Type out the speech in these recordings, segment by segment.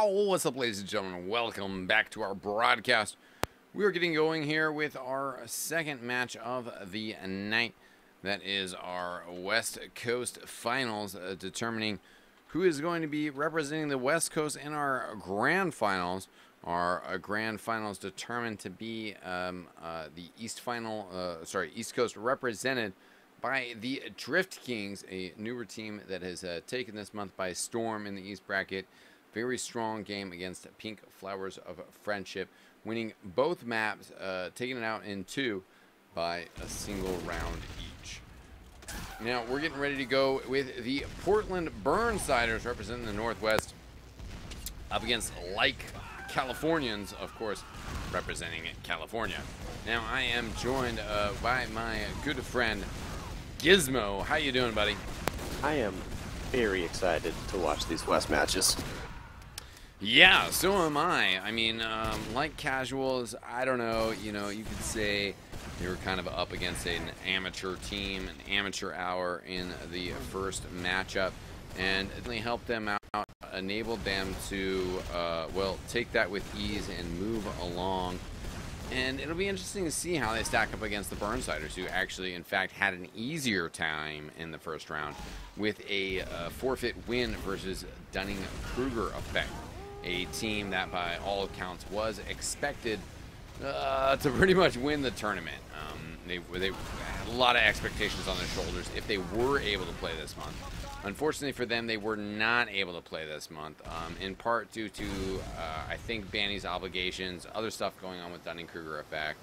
What's up, ladies and gentlemen? Welcome back to our broadcast. We are getting going here with our second match of the night. That is our West Coast Finals, determining who is going to be representing the West Coast in our Grand Finals. Our Grand Finals determined to be the East Coast, represented by the Drift Kings, a newer team that has taken this month by storm in the East bracket. Very strong game against Pink Flowers of Friendship, winning both maps, taking it out in 2 by a single round each. Now we're getting ready to go with the Portland Burnsiders, representing the Northwest, up against Californians, of course, representing California. Now I am joined by my good friend Gizmo. How you doing, buddy? I am very excited to watch these West matches. Yeah, so am I. I mean, like casuals, I don't know, you could say they were kind of up against an amateur team, an amateur hour in the first matchup, and it really helped them out, enabled them to, well, take that with ease and move along. And it'll be interesting to see how they stack up against the Burnsiders, who actually, in fact, had an easier time in the first round with a forfeit win versus Dunning-Kruger effect. A team that, by all accounts, was expected to pretty much win the tournament. They had a lot of expectations on their shoulders if they were able to play this month. Unfortunately for them, they were not able to play this month, in part due to, I think, Banny's obligations, other stuff going on with Dunning-Kruger effect.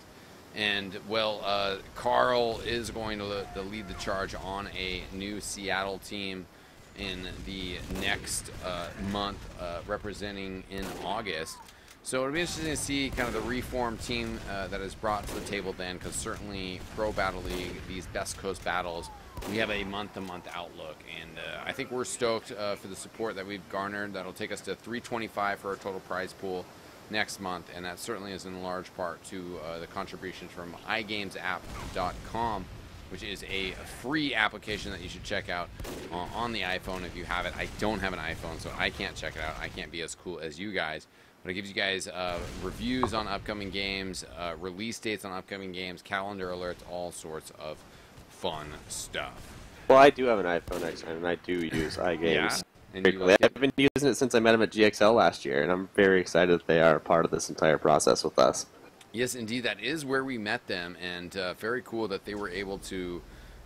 And, well, Carl is going to lead the charge on a new Seattle team in the next month, representing in August. So it'll be interesting to see kind of the reformed team that is brought to the table then, because certainly Pro Battle League, these Best Coast battles, we have a month-to-month outlook, and I think we're stoked for the support that we've garnered. That'll take us to $325 for our total prize pool next month, and that certainly is in large part to the contributions from iGamesApp.com, which is a free application that you should check out on the iPhone if you have it. I don't have an iPhone, so I can't check it out. I can't be as cool as you guys. But it gives you guys reviews on upcoming games, release dates on upcoming games, calendar alerts, all sorts of fun stuff. Well, I do have an iPhone eXtine, and I do use iGames. Yeah. And you like I've been using it since I met them at GXL last year, and I'm very excited that they are a part of this entire process with us. Yes, indeed. That is where we met them, and very cool that they were able to,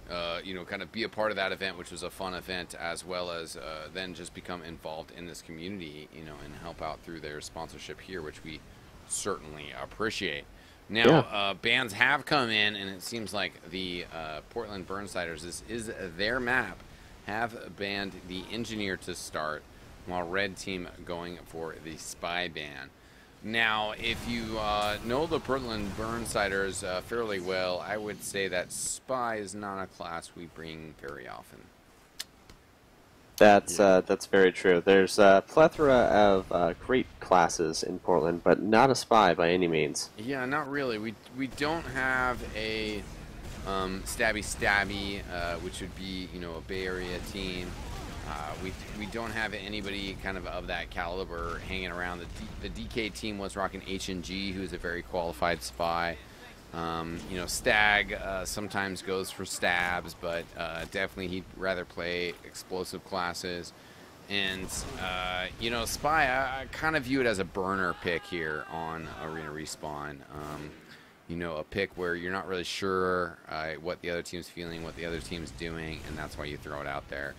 kind of be a part of that event, which was a fun event, as well as then just become involved in this community, and help out through their sponsorship here, which we certainly appreciate. Now, bands have come in, and it seems like the Portland Burnsiders, this is their map, have banned the Engineer to start, while Red Team going for the Spy ban. Now, if you know the Portland Burnsiders fairly well, I would say that Spy is not a class we bring very often. That's very true. There's a plethora of great classes in Portland, but not a Spy by any means. Yeah, not really. We don't have a Stabby, which would be, a Bay Area team. We don't have anybody kind of that caliber hanging around. The DK team was rocking H&G, who's a very qualified Spy. Stag sometimes goes for stabs, but definitely he'd rather play explosive classes. And, Spy, I kind of view it as a burner pick here on Arena Respawn. A pick where you're not really sure what the other team's feeling, what the other team's doing, and that's why you throw it out there.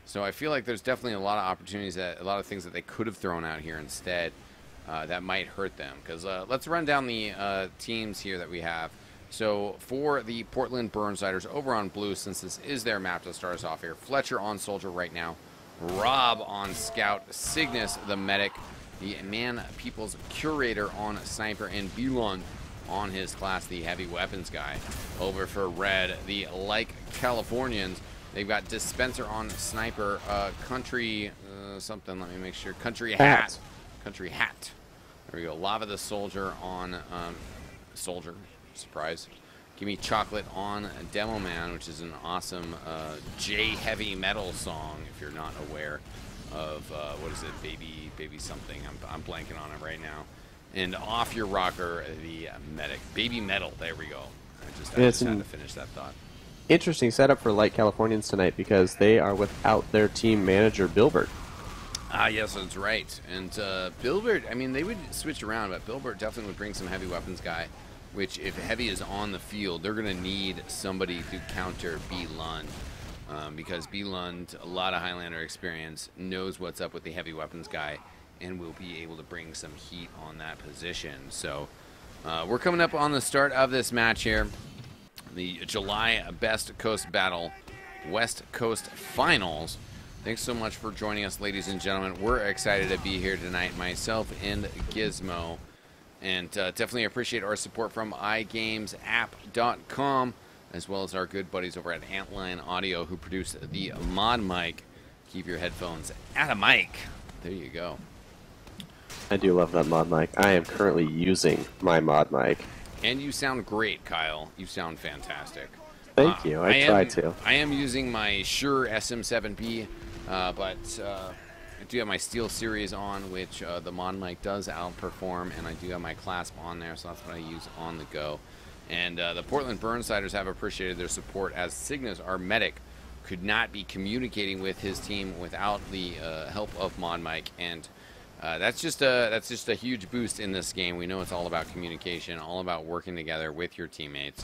So I feel like there's definitely a lot of opportunities, a lot of things that they could have thrown out here instead that might hurt them. Because let's run down the teams here that we have. So for the Portland Burnsiders over on blue, since this is their map to start us off here, Fletcher on Soldier right now, Rob on Scout, Cygnus the Medic, the Man People's Curator on Sniper, and Belon on his class, the Heavy Weapons guy. Over for Red, the Californians, they've got Dispenser on Sniper, Country something, let me make sure, Country Hat. Country Hat. There we go. Lava the Soldier on Soldier. Surprise. Give Me Chocolate on Demo Man, which is an awesome J heavy metal song, if you're not aware. of what is it, baby something. I'm blanking on it right now. And off your rocker, the medic, baby metal. There we go. I just had to finish that thought. Interesting setup for Light Californians tonight because they are without their team manager Bilbert. Ah, yes, that's right. And Bilbert, I mean, they would switch around, but Bilbert definitely would bring some heavy weapons guy, which if heavy is on the field, they're going to need somebody to counter B. Lund. Because B. Lund, a lot of Highlander experience, knows what's up with the heavy weapons guy, and will be able to bring some heat on that position. So we're coming up on the start of this match here. The July Best Coast Battle West Coast Finals. Thanks so much for joining us, ladies and gentlemen. We're excited to be here tonight, myself and Gizmo. And definitely appreciate our support from iGamesApp.com, as well as our good buddies over at Antline Audio who produce the mod mic. Keep your headphones at a mic. There you go. I do love that mod mic. I am currently using my mod mic. And you sound great, Kyle. You sound fantastic. Thank you. I try to. I am using my Shure SM7B, but I do have my Steel Series on, which the mod mic does outperform, and I do have my clasp on there, so that's what I use on the go. And the Portland Burnsiders have appreciated their support, as Cygnus, our medic, could not be communicating with his team without the help of mod mic, and that's just a huge boost in this game. We know it's all about communication, all about working together with your teammates,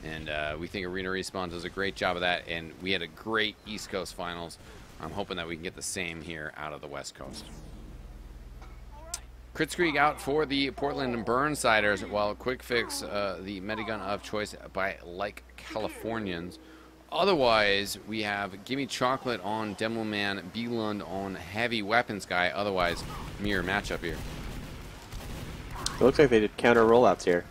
and we think Arena Respawn does a great job of that. And we had a great East Coast Finals. I'm hoping that we can get the same here out of the West Coast. Kritzkrieg out for the Portland and Burnsiders, while Quick Fix the Medigun of choice by Like Californians. Otherwise, we have Gimme Chocolate on Demo Man, B. Lund on Heavy Weapons Guy. Otherwise, mirror matchup here. It looks like they did counter rollouts here.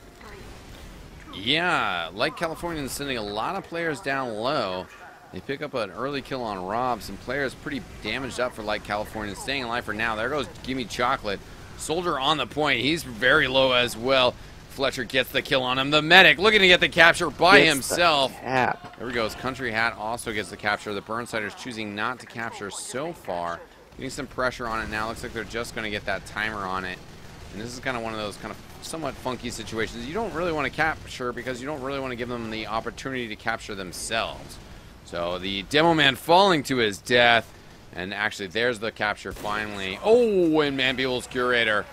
Yeah, Like Californians sending a lot of players down low. They pick up an early kill on Rob. Some players pretty damaged up for Like Californians. Staying alive for now. There goes Gimme Chocolate. Soldier on the point. He's very low as well. Fletcher gets the kill on him. The medic looking to get the capture by himself. There we go. Country Hat also gets the capture. The Burnsiders choosing not to capture so far. Getting some pressure on it now. Looks like they're just going to get that timer on it. And this is kind of one of those kind of somewhat funky situations. You don't really want to capture because you don't really want to give them the opportunity to capture themselves. So the Demo Man falling to his death. And actually, there's the capture finally. Oh, and Manbeel's Curator.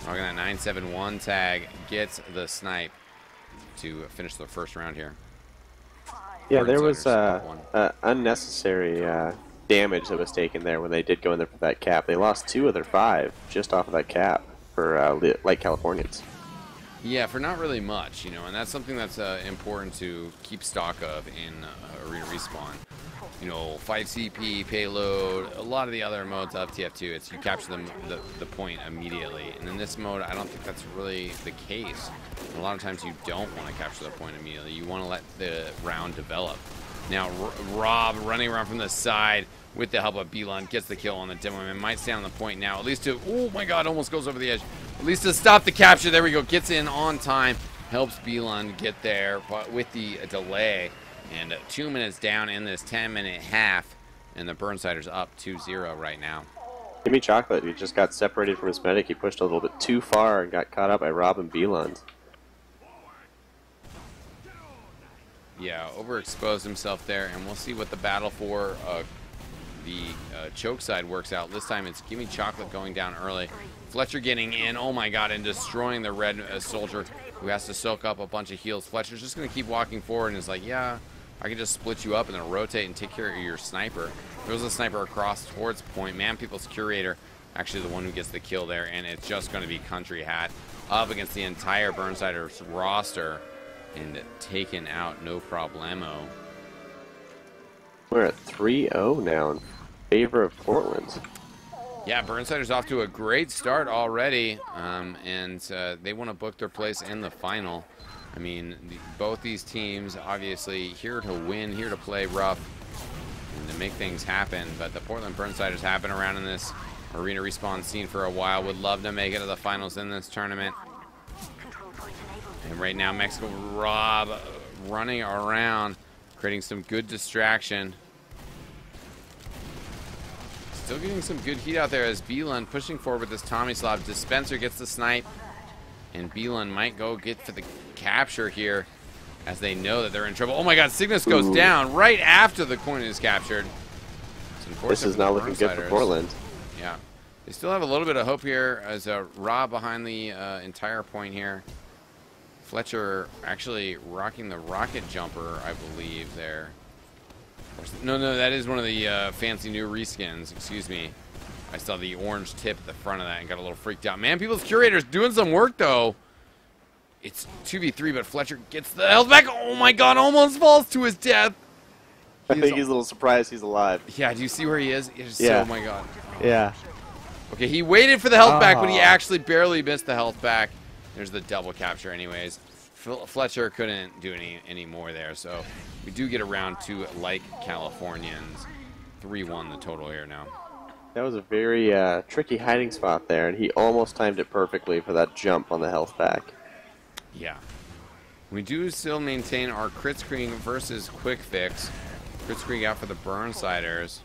Look at that 971 tag, gets the snipe to finish the first round here. Yeah, there was unnecessary damage that was taken there when they did go in there for that cap. They lost 2 of their 5 just off of that cap for Light Californians. Yeah, for not really much, you know, and that's something that's important to keep stock of in Arena Respawn. You know, 5 CP, payload, a lot of the other modes of TF2, it's you capture them the point immediately. And in this mode, I don't think that's really the case. A lot of times you don't want to capture the point immediately. You want to let the round develop. Now, Rob running around from the side with the help of B-Lund gets the kill on the Demo Man. Might stay on the point now, at least to, oh my god, almost goes over the edge. At least to stop the capture. There we go, gets in on time, helps B-Lund get there, but with the delay. And 2 minutes down in this 10-minute half, and the Burnsiders up 2-0 right now. Gimme Chocolate, he just got separated from his medic. He pushed a little bit too far and got caught up by Rob and B-Lund. Yeah, overexposed himself there, and we'll see what the battle for the choke side works out. This time it's Gimme Chocolate going down early. Fletcher getting in, oh my god, and destroying the red soldier who has to soak up a bunch of heals. Fletcher's just going to keep walking forward and is like, yeah, I can just split you up and then rotate and take care of your sniper. There's a sniper across towards point. Man People's Curator, actually the one who gets the kill there, and it's just going to be Country Hat up against the entire Burnsiders roster and taken out no problemo. We're at 3-0 now in favor of Portland. Yeah, Burnsiders off to a great start already, and they want to book their place in the final. I mean, both these teams obviously here to win, here to play rough, and to make things happen. But the Portland Burnsiders have been around in this Arena Respawn scene for a while. Would love to make it to the finals in this tournament. And right now, Mexico Rob running around, creating some good distraction. still getting some good heat out there as Beelan pushing forward with this Tomislav. Dispenser gets the snipe, and Beelan might go get for the capture here as they know that they're in trouble. Oh my god, Cygnus goes down right after the coin is captured. This is not looking good for Portland. Yeah. They still have a little bit of hope here as Rob behind the entire point here. Fletcher actually rocking the rocket jumper, I believe, there. No, that is one of the fancy new reskins. Excuse me. I saw the orange tip at the front of that and got a little freaked out. Man, People's Curator's doing some work, though. It's 2v3, but Fletcher gets the health back. Oh, my God, almost falls to his death. I think he's a little surprised he's alive. Yeah, do you see where he is? Yeah. Oh, my God. Yeah. Okay, he waited for the health back, but he actually barely missed the health back. There's the double capture anyways. Fletcher couldn't do any more there, so we do get a round 2 like Californians. 3-1 the total here now. That was a very tricky hiding spot there, and he almost timed it perfectly for that jump on the health pack. Yeah. We do still maintain our crit screen versus quick fix. Crit screen out for the Burnsiders.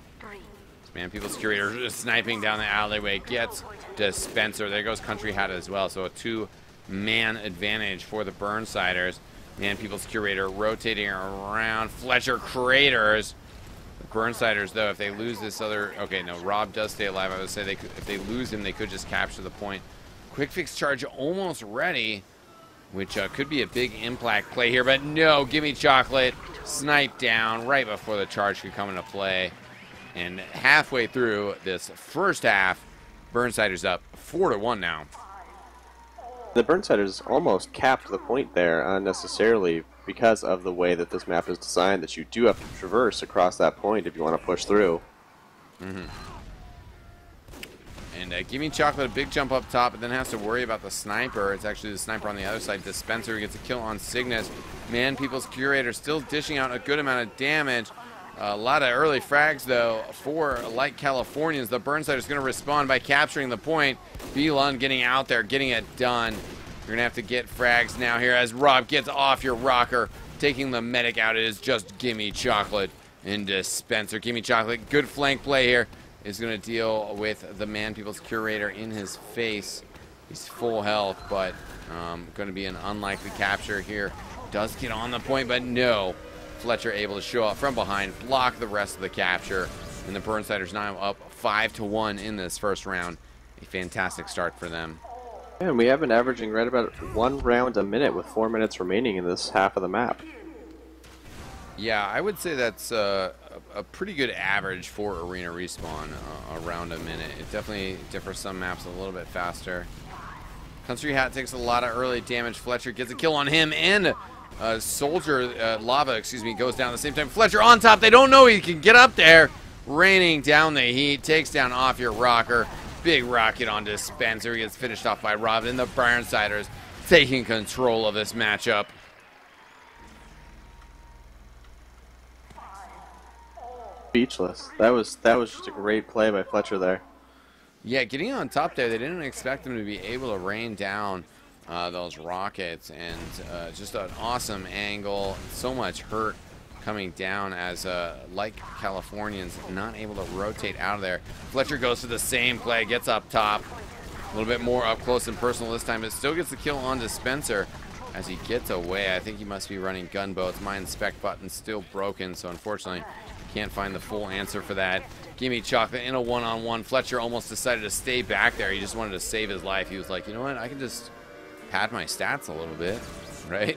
Man, People's Curator just sniping down the alleyway. Gets Dispenser. There goes Country Hat as well, so a 2-man advantage for the Burnsiders. Man, People's Curator rotating around. Fletcher craters. The Burnsiders, though, if they lose this other... Okay, no, Rob does stay alive. I would say if they lose him, they could just capture the point. Quick fix charge almost ready, which could be a big impact play here. But no, Gimme Chocolate. Snipe down right before the charge could come into play. And halfway through this first half, Burnsiders up 4-1 now. The Burnsiders almost capped the point there unnecessarily because of the way that this map is designed, that you do have to traverse across that point if you want to push through. And Gimme Chocolate, a big jump up top, but then has to worry about the sniper. It's actually the sniper on the other side. Dispenser gets a kill on Cygnus. Man, People's Curator still dishing out a good amount of damage. A lot of early frags, though, for like Californians. The Burnsiders going to respond by capturing the point. Beelan getting out there, getting it done. You're going to have to get frags now here as Rob gets off your rocker, taking the medic out. It is just Gimme Chocolate and Dispenser. Gimme Chocolate, good flank play here. Is going to deal with the Man People's Curator in his face. He's full health, but going to be an unlikely capture here. Does get on the point, but no. Fletcher able to show up from behind, block the rest of the capture, and the Burnsiders now up 5-1 in this first round. A fantastic start for them. And we have been averaging right about 1 round a minute with 4 minutes remaining in this half of the map. Yeah, I would say that's a pretty good average for Arena Respawn, around a minute. It definitely differs some maps a little bit faster. Country Hat takes a lot of early damage. Fletcher gets a kill on him, and Soldier, Lava, excuse me, goes down at the same time. Fletcher on top. They don't know he can get up there. Raining down the heat. Takes down off your rocker. Big rocket on Dispenser. He gets finished off by Rob. And the Burnsiders taking control of this matchup. Speechless. That was just a great play by Fletcher there. Yeah, getting on top there, they didn't expect him to be able to rain down those rockets, and just an awesome angle. So much hurt coming down as like Californians not able to rotate out of there. Fletcher goes to the same play, gets up top, a little bit more up close and personal this time, but still gets the kill on Dispenser as he gets away. I think he must be running gunboats. My inspect button's still broken, so unfortunately can't find the full answer for that. Gimme Chocolate in a one-on-one. Fletcher almost decided to stay back there. He just wanted to save his life. He was like, you know what, I can just pad my stats a little bit, right?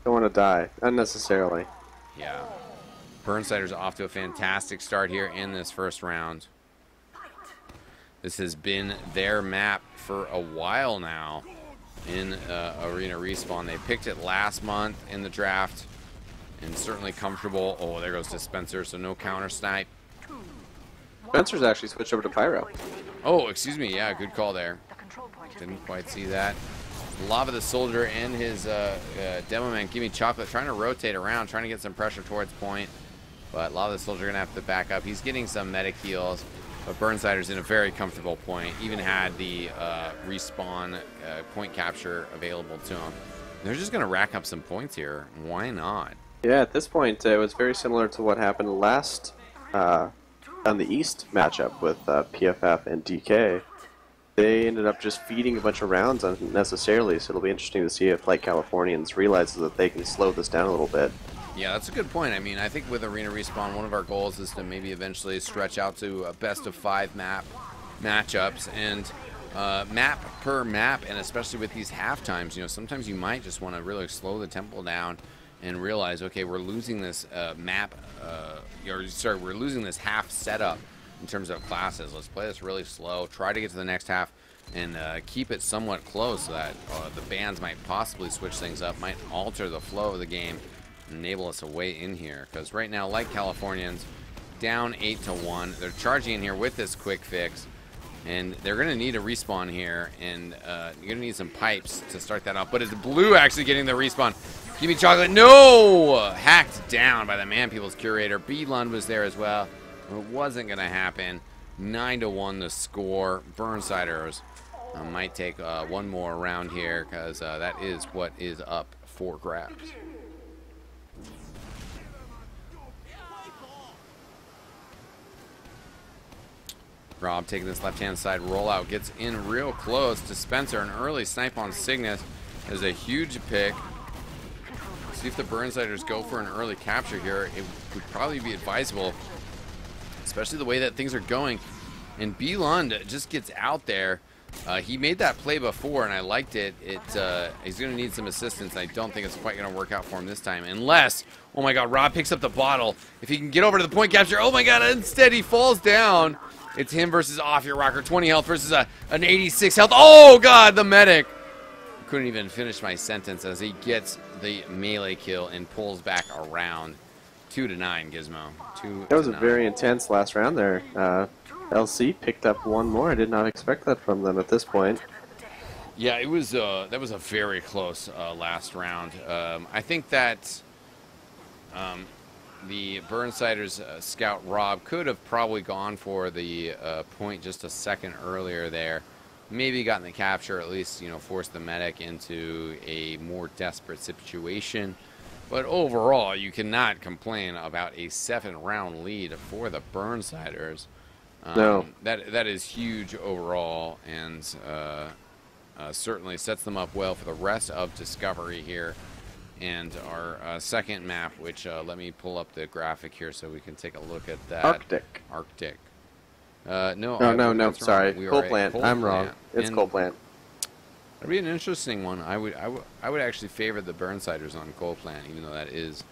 Don't want to die unnecessarily. Yeah. Burnsiders off to a fantastic start here in this first round. This has been their map for a while now in Arena Respawn. They picked it last month in the draft and certainly comfortable. Oh, there goes Dispenser, so no counter snipe. Spencer's actually switched over to Pyro. Oh, excuse me. Yeah, good call there. Didn't quite see that. Lava the Soldier and his demo man, Gimme Chocolate, trying to rotate around, trying to get some pressure towards point. But Lava the Soldier going to have to back up. He's getting some medic heals. But Burnsiders in a very comfortable point. Even had the respawn point capture available to him. They're just going to rack up some points here. Why not? Yeah, at this point, it was very similar to what happened last on the East matchup with PFF and DK, they ended up just feeding a bunch of rounds unnecessarily, so it'll be interesting to see if like Californians realizes that they can slow this down a little bit. Yeah, that's a good point. I mean, I think with Arena Respawn, one of our goals is to maybe eventually stretch out to a best of 5 matchups, and map per map, and especially with these half times, you know, sometimes you might just want to really slow the tempo down and realize, okay, we're losing this we're losing this half setup in terms of classes. Let's play this really slow, try to get to the next half, and keep it somewhat close so that the bans might possibly switch things up, might alter the flow of the game, and enable us a way in here. Because right now, like Californians, down 8-1, they're charging in here with this quick fix, and they're going to need a respawn here, and you're going to need some pipes to start that off. But is Blue actually getting the respawn? Give me chocolate. No! Hacked down by the Man People's Curator. B-Lund was there as well. It wasn't going to happen. 9-1 the score. Burnsiders might take one more round here, because that is what is up for grabs. Rob taking this left-hand side rollout, gets in real close to Spencer. An early snipe on Cygnus is a huge pick. See if the Burnsiders go for an early capture here. It would probably be advisable, especially the way that things are going. And B-Lund just gets out there. He made that play before, and I liked it. He's going to need some assistance. I don't think it's quite going to work out for him this time, unless, oh my God, Rob picks up the bottle. If he can get over to the point capture, oh my God, instead he falls down. It's him versus Off Your Rocker. 20 health versus an 86 health. Oh God, the medic. Couldn't even finish my sentence as he gets the melee kill and pulls back around. 2-9, Gizmo. That was a very intense last round there. LC picked up one more. I did not expect that from them at this point. Yeah, it was. That was a very close last round. I think that the Burnsiders scout Rob could have probably gone for the point just a second earlier there. Maybe gotten the capture, at least, you know, forced the medic into a more desperate situation. But overall, you cannot complain about a 7-round lead for the Burnsiders. No. That is huge overall, and certainly sets them up well for the rest of Discovery here. And our second map, which let me pull up the graphic here so we can take a look at that. Arctic. No. Sorry, Coal Plant. I'm wrong. It's Coal Plant. That'd be an interesting one. I would actually favor the Burnsiders on Coal Plant, even though that is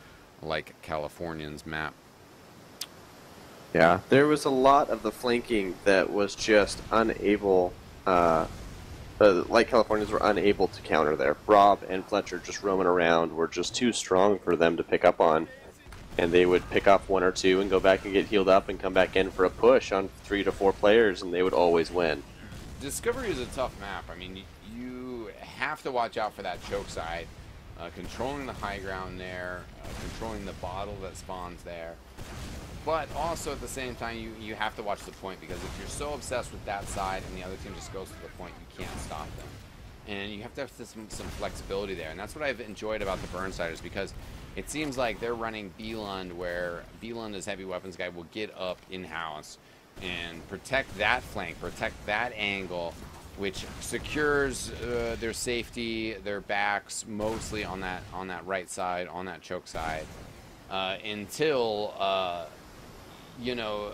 like Californians map. Yeah, there was a lot of the flanking that was just unable. Like Californians were unable to counter there. Rob and Fletcher just roaming around were just too strong for them to pick up on. And they would pick off 1 or 2 and go back and get healed up and come back in for a push on 3 to 4 players, and they would always win. Discovery is a tough map. I mean, you have to watch out for that choke side. Controlling the high ground there, controlling the bottle that spawns there. But also at the same time, you have to watch the point, because if you're so obsessed with that side and the other team just goes to the point, you can't stop them. And you have to have some flexibility there. And that's what I've enjoyed about the Burnsiders, because it seems like they're running B-Lund, where B-Lund as heavy weapons guy will get up in-house and protect that flank, protect that angle, which secures their safety, their backs, mostly on that right side, on that choke side, until you know,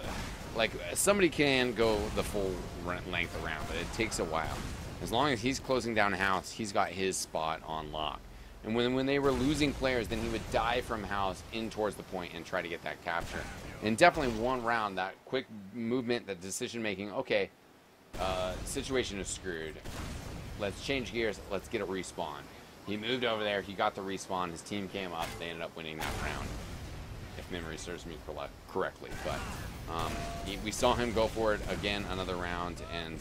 like, somebody can go the full length around, but it takes a while. As long as he's closing down house, he's got his spot on lock. And when they were losing players, then he would dive from house in towards the point and try to get that capture. And definitely one round, that quick movement, that decision making, okay, situation is screwed. Let's change gears, let's get a respawn. He moved over there, he got the respawn, his team came up, they ended up winning that round, if memory serves me correctly. But we saw him go for it again another round, and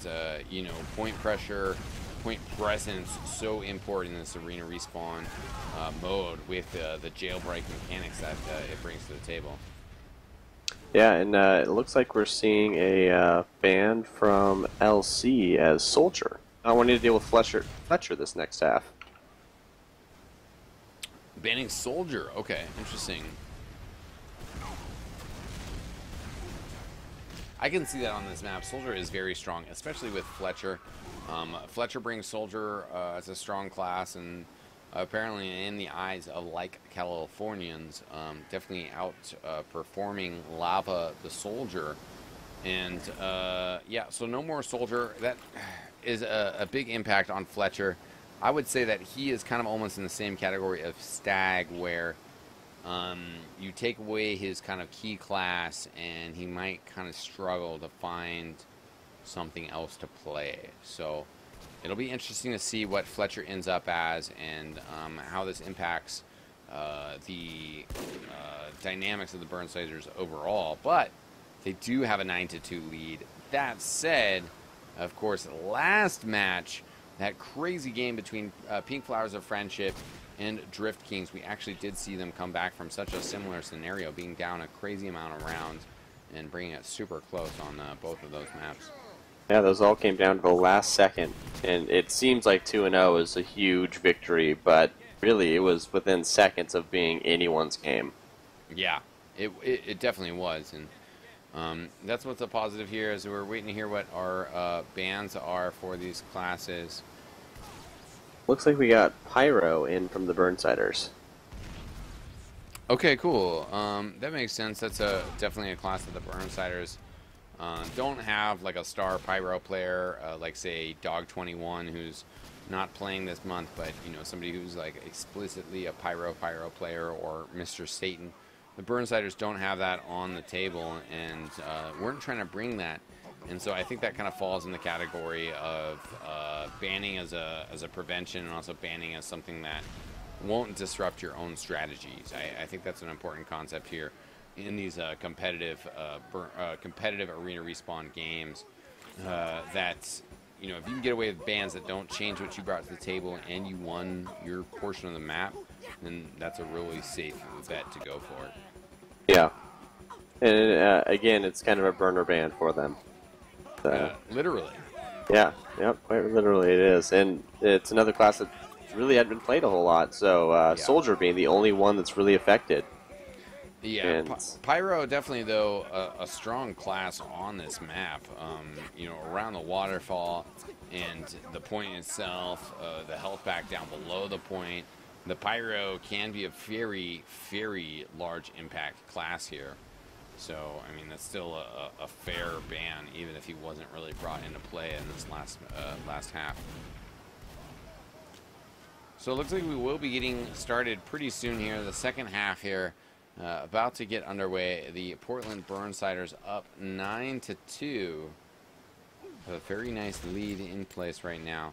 you know, point pressure, point presence, so important in this arena respawn mode with the jailbreak mechanics that it brings to the table. Yeah, and it looks like we're seeing a ban from LC as Soldier. I want to deal with Fletcher this next half. Banning Soldier, okay, interesting. I can see that on this map. Soldier is very strong, especially with Fletcher. Fletcher brings Soldier as a strong class, and apparently in the eyes of like Californians, definitely outperforming Lava the Soldier. And yeah, so no more Soldier. That is a big impact on Fletcher. I would say that he is kind of almost in the same category of Stag, where you take away his kind of key class and he might kind of struggle to find something else to play. So it'll be interesting to see what Fletcher ends up as, and how this impacts the dynamics of the Burnsiders overall. But they do have a 9-2 lead. That said, of course, last match, that crazy game between Pink Flowers of Friendship and Drift Kings, we actually did see them come back from such a similar scenario, being down a crazy amount of rounds and bringing it super close on both of those maps. Yeah, those all came down to the last second, and it seems like 2-0 is a huge victory, but really it was within seconds of being anyone's game. Yeah, it definitely was, and that's what's a positive here, is we're waiting to hear what our bans are for these classes. Looks like we got Pyro in from the Burnsiders. Okay, cool. That makes sense. That's definitely a class that the Burnsiders don't have, like a star Pyro player, like say Dog21, who's not playing this month, but you know, somebody who's like explicitly a Pyro player, or Mr. Satan. The Burnsiders don't have that on the table, and weren't trying to bring that. And so I think that kind of falls in the category of banning as a prevention, and also banning as something that won't disrupt your own strategies. I think that's an important concept here in these competitive arena respawn games. That, you know, if you can get away with bans that don't change what you brought to the table and you won your portion of the map, then that's a really safe bet to go for. Yeah. And again, it's kind of a burner ban for them. Literally. Yeah, yep, quite literally it is. And it's another class that really hadn't been played a whole lot, so yeah. Soldier being the only one that's really affected. Yeah, Pyro definitely, though, a strong class on this map. You know, around the waterfall and the point itself, the health back down below the point. The Pyro can be a very, very large impact class here. So, I mean, that's still a fair ban, even if he wasn't really brought into play in this last half. So it looks like we will be getting started pretty soon here. The second half here, about to get underway. The Portland Burnsiders up 9-2. A very nice lead in place right now.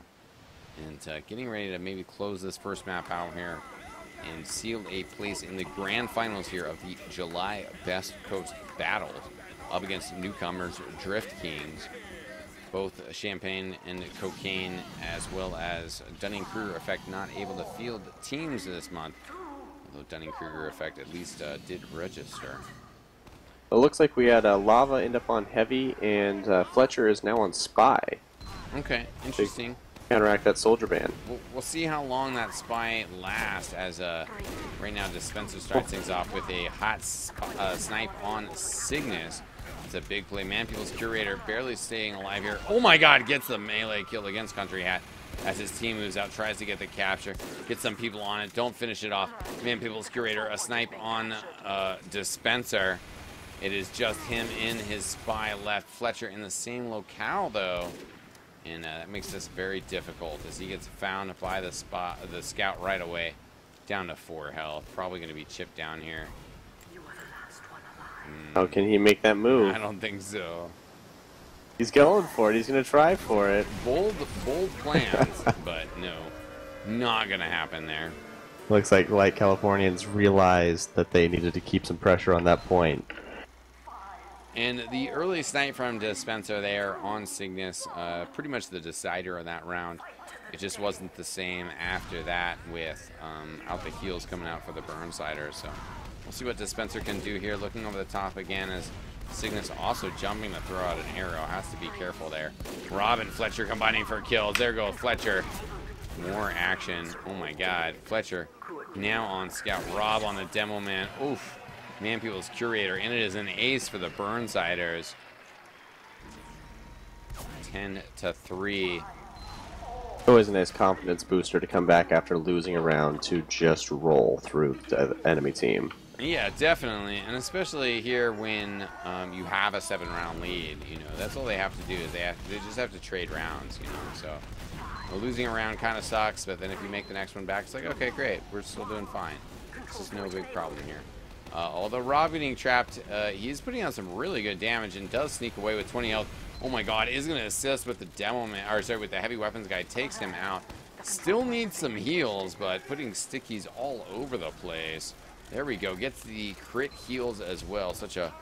And getting ready to maybe close this first map out here and seal a place in the grand finals here of the July Best Coast Battles, up against newcomers Drift Kings, both Champagne and Cocaine, as well as Dunning-Kruger Effect, not able to field teams this month, although Dunning-Kruger Effect at least did register. It looks like we had Lava end up on Heavy, and Fletcher is now on Spy. Okay, interesting. Counteract that Soldier ban. We'll see how long that Spy lasts, as right now Dispenser starts things off with a hot snipe on Cygnus. It's a big play. Man People's Curator barely staying alive here. Oh my god, gets the melee kill against Country Hat as his team moves out, tries to get the capture, get some people on it, don't finish it off. Man People's Curator, a snipe on Dispenser. It is just him in his Spy left. Fletcher in the same locale, though. And that makes this very difficult, as he gets found by the scout right away, down to 4 health. Probably going to be chipped down here. How can he make that move? I don't think so. He's going for it. He's going to try for it. Bold plans, but no, not going to happen there. Looks like Californians realized that they needed to keep some pressure on that point. And the early snipe from Dispenser there on Cygnus, pretty much the decider of that round. It just wasn't the same after that, with out the heels coming out for the Burnsiders. So we'll see what Dispenser can do here. Looking over the top again, as Cygnus also jumping to throw out an arrow. Has to be careful there. Rob and Fletcher combining for kills. There goes Fletcher. More action. Oh my god. Fletcher now on scout. Rob on the demo man. Oof. Man People's Curator, and it is an ace for the Burnsiders. 10-3. Always a nice confidence booster to come back after losing a round to just roll through the enemy team. Yeah, definitely, and especially here when you have a 7-round lead. You know, that's all they have to do is they just have to trade rounds. You know, so losing a round kind of sucks, but then if you make the next one back, it's like, okay, great, we're still doing fine. This is no big problem here. Although Rob getting trapped, he's putting on some really good damage and does sneak away with 20 health. Oh my God, is going to assist with the demo man, or sorry, with the heavy weapons guy, takes him out. Still needs some heals, but putting stickies all over the place. There we go, gets the crit heals as well. Such a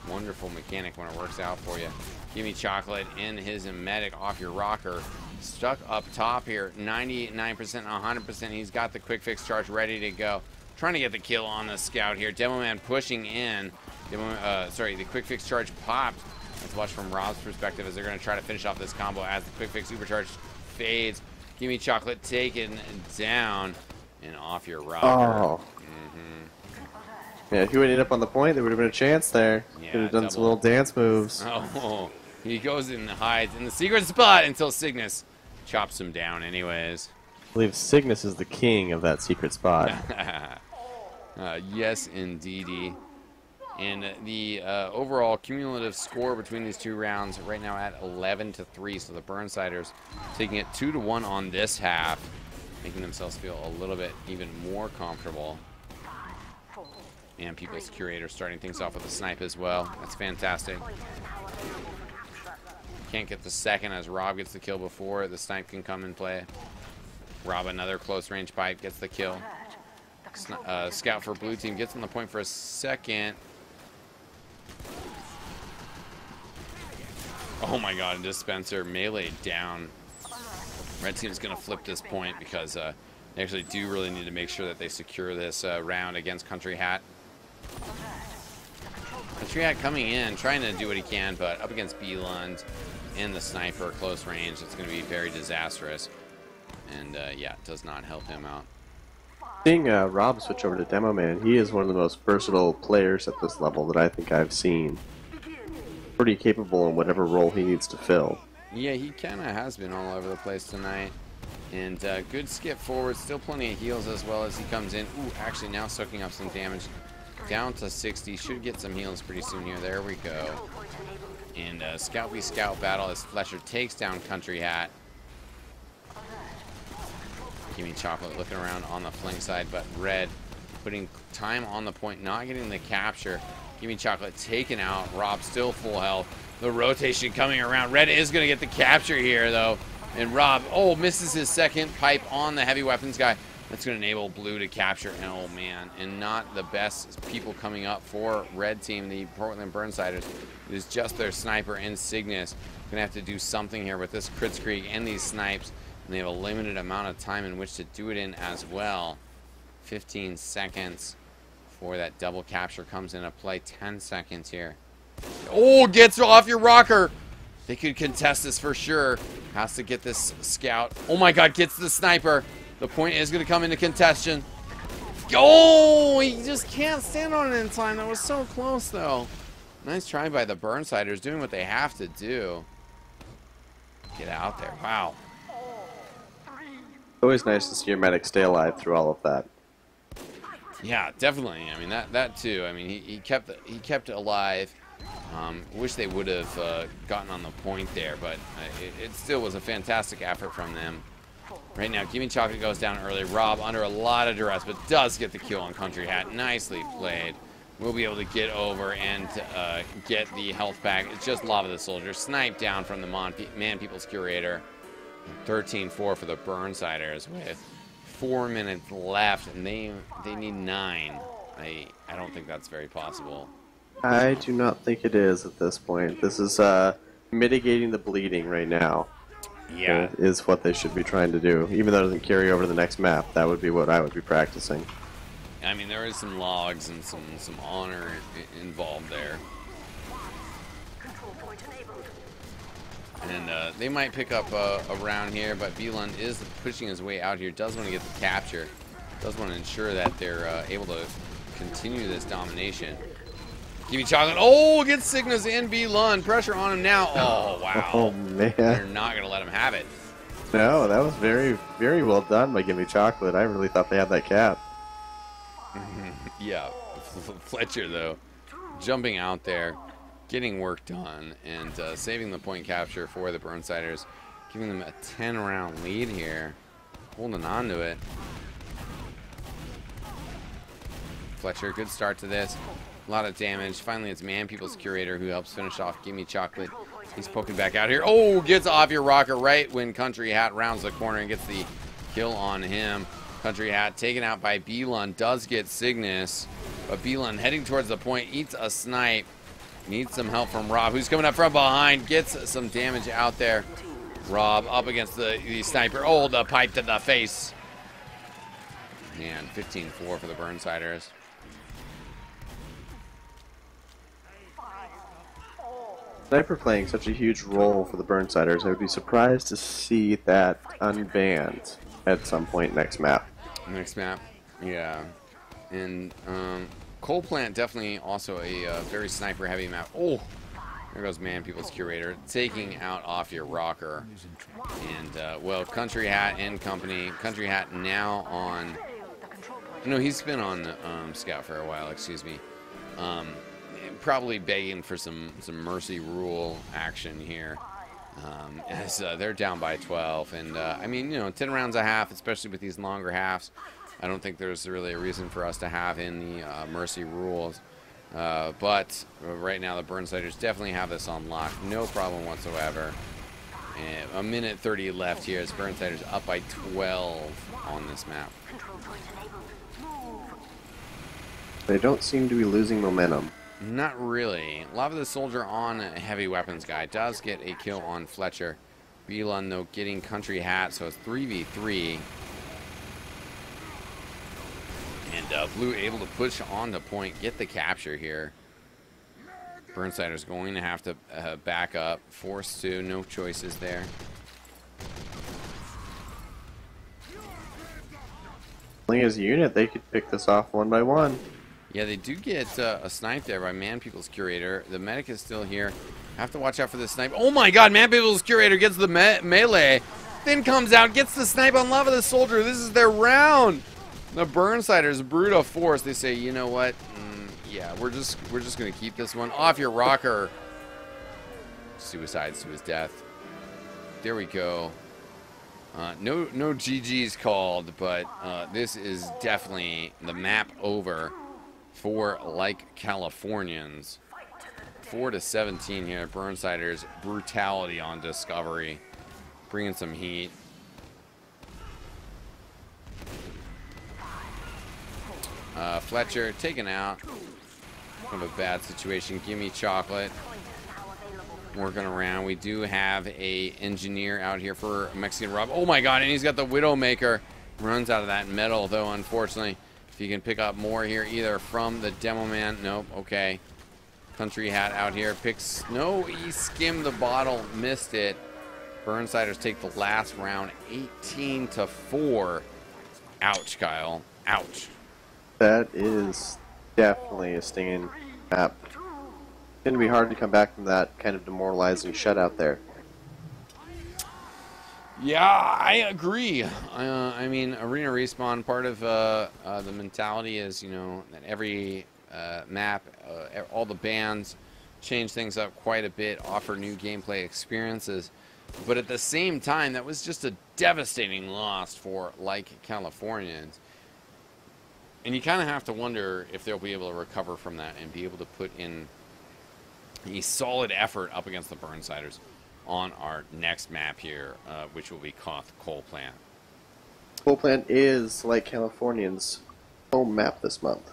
wonderful mechanic when it works out for you. Give me chocolate in his medic off your rocker. Stuck up top here, 99%, 100%. He's got the quick fix charge ready to go. Trying to get the kill on the scout here. Demo man pushing in. The quick fix charge popped. Let's watch from Rob's perspective as they're going to try to finish off this combo as the quick fix supercharge fades. Give me chocolate taken down and off your rocker. Oh. Yeah, if he would end up on the point, there would have been a chance there. Yeah, could have done some little dance moves. Oh, he goes and hides in the secret spot until Cygnus chops him down anyways. I believe Cygnus is the king of that secret spot. Yes, indeedy. And the overall cumulative score between these two rounds right now at 11-3. So the Burnsiders taking it 2-1 on this half, making themselves feel a little bit even more comfortable. And People's Curator starting things off with a snipe as well. That's fantastic. Can't get the second as Rob gets the kill before the snipe can come and play. Rob, another close range pipe, gets the kill. Scout for blue team gets on the point for a second. Oh my God, dispenser melee down. Red team's gonna flip this point because they actually do really need to make sure that they secure this round against Country Hat. Country Hat coming in, trying to do what he can, but up against B-Lund and the sniper close range, it's gonna be very disastrous. And yeah, it does not help him out. Seeing Rob switch over to Demo Man, he is one of the most versatile players at this level that I think I've seen. Pretty capable in whatever role he needs to fill. Yeah, he kind of has been all over the place tonight. And good skip forward, still plenty of heals as well as he comes in. Ooh, actually now soaking up some damage. Down to 60, should get some heals pretty soon here. There we go. And Scout v Scout battle as Fletcher takes down Country Hat. Give me chocolate looking around on the flank side, but Red putting time on the point, not getting the capture. Give me chocolate taken out. Rob still full health. The rotation coming around. Red is going to get the capture here, though. And Rob, oh, misses his second pipe on the heavy weapons guy. That's going to enable Blue to capture. And oh, man. And not the best people coming up for Red Team, the Portland Burnsiders. It is just their sniper and Cygnus. Going to have to do something here with this crit streak and these snipes. And they have a limited amount of time in which to do it in as well. 15 seconds before that double capture comes into play. 10 seconds here. Oh, gets off your rocker. They could contest this for sure. Has to get this scout. Oh my God, gets the sniper. The point is going to come into contention. Oh, he just can't stand on it in time. That was so close, though. Nice try by the Burnsiders, doing what they have to do. Get out there. Wow. Always nice to see your medic stay alive through all of that. Yeah, definitely. I mean that too. I mean he kept it alive. Wish they would have gotten on the point there, but it still was a fantastic effort from them. Right now, Gimme Chocolate goes down early. Rob under a lot of duress, but does get the kill on Country Hat. Nicely played. We'll be able to get over and get the health back. It's just Lava the Soldier. Sniped down from the Man People's Curator. 13-4 for the Burnsiders with 4 minutes left, and they need 9. I don't think that's very possible. I do not think it is at this point. This is mitigating the bleeding right now. Yeah, is what they should be trying to do. Even though it doesn't carry over to the next map, that would be what I would be practicing. I mean, there is some logs and some honor involved there. And they might pick up a round here, but B-Lund is pushing his way out here. Does want to get the capture. Does want to ensure that they're able to continue this domination. Give me chocolate. Oh, gets Cygnus and B Lund. Pressure on him now. Oh, wow. Oh, man. They're not going to let him have it. No, that was very, very well done by Gimme Chocolate. I really thought they had that cap. Yeah. Fletcher, though, jumping out there, getting work done, and saving the point capture for the Burnsiders, giving them a 10-round lead here. Holding on to it. Fletcher, good start to this. A lot of damage. Finally, it's Man People's Curator who helps finish off Gimme Chocolate. He's poking back out here. Oh, gets off your rocker right when Country Hat rounds the corner and gets the kill on him. Country Hat taken out by Belund. Does get Cygnus. But Belund heading towards the point. Eats a snipe. Needs some help from Rob, who's coming up from behind. Gets some damage out there. Rob up against the sniper. Oh, the pipe to the face. Man, 15-4 for the Burnsiders. Sniper playing such a huge role for the Burnsiders. I would be surprised to see that unbanned at some point next map. Next map, yeah. And Coal Plant definitely also a very sniper-heavy map. Oh, there goes Man People's Curator, taking out off your rocker. And, well, Country Hat and company. Country Hat now on... No, he's been on Scout for a while, excuse me. Probably begging for some mercy rule action here, as they're down by 12. And I mean, you know, 10 rounds a half, especially with these longer halves, I don't think there's really a reason for us to have in the mercy rules. But right now, the Burnsiders definitely have this on lock, no problem whatsoever. And a minute 30 left here as Burnsiders up by 12 on this map. They don't seem to be losing momentum. Not really. Lava the Soldier on a heavy weapons guy does get a kill on Fletcher. Belund, though, getting Country Hat, so it's 3v3. And Blue able to push on the point, get the capture here. Burnsiders going to have to back up. Forced to, no choices there. As a unit, they could pick this off one by one. Yeah, they do get a snipe there by Man People's Curator. The medic is still here. Have to watch out for the snipe. Oh my god, Man People's Curator gets the melee. Then comes out, gets the snipe on Lava the Soldier. This is their round. The Burnsiders, brute of force. They say, you know what? Yeah, we're just gonna keep this one off your rocker. Suicides to his death. There we go. No GG's called, but this is definitely the map over for like Californians. 4-17 here. Burnsiders brutality on Discovery, bringing some heat. Fletcher taken out. Kind of a bad situation. Gimme Chocolate working around. We do have a engineer out here for Mexican Rob. Oh my god, and he's got the Widowmaker. Runs out of that metal, though, unfortunately. If he can pick up more here, either from the Demo Man. Nope, okay. Country Hat out here. Picks... No, he skimmed the bottle. Missed it. Burnsiders take the last round. 18-4. Ouch, Kyle. Ouch. That is definitely a stinging map. It's going to be hard to come back from that kind of demoralizing shutout there. Yeah, I agree. I mean, Arena Respawn, part of the mentality is, you know, that every map, all the bands change things up quite a bit, offer new gameplay experiences. But at the same time, that was just a devastating loss for like Californians. And you kind of have to wonder if they'll be able to recover from that and be able to put in a solid effort up against the Burnsiders on our next map here, which will be Koth Coal Plant. Coal Plant is, like Californians, home map this month.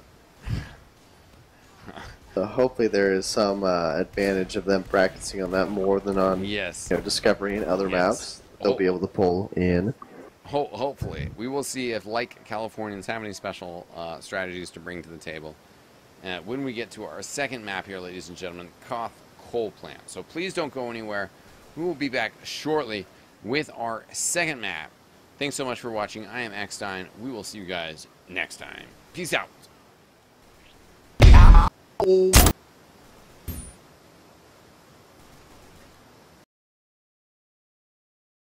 So hopefully there is some advantage of them practicing on that more than on Discovery and other maps. They'll be able to pull in. Hopefully. We will see if, like Californians, have any special strategies to bring to the table when we get to our second map here, ladies and gentlemen, Koth Coal Plant. So please don't go anywhere. We will be back shortly with our second map. Thanks so much for watching. I am eXtine. We will see you guys next time. Peace out.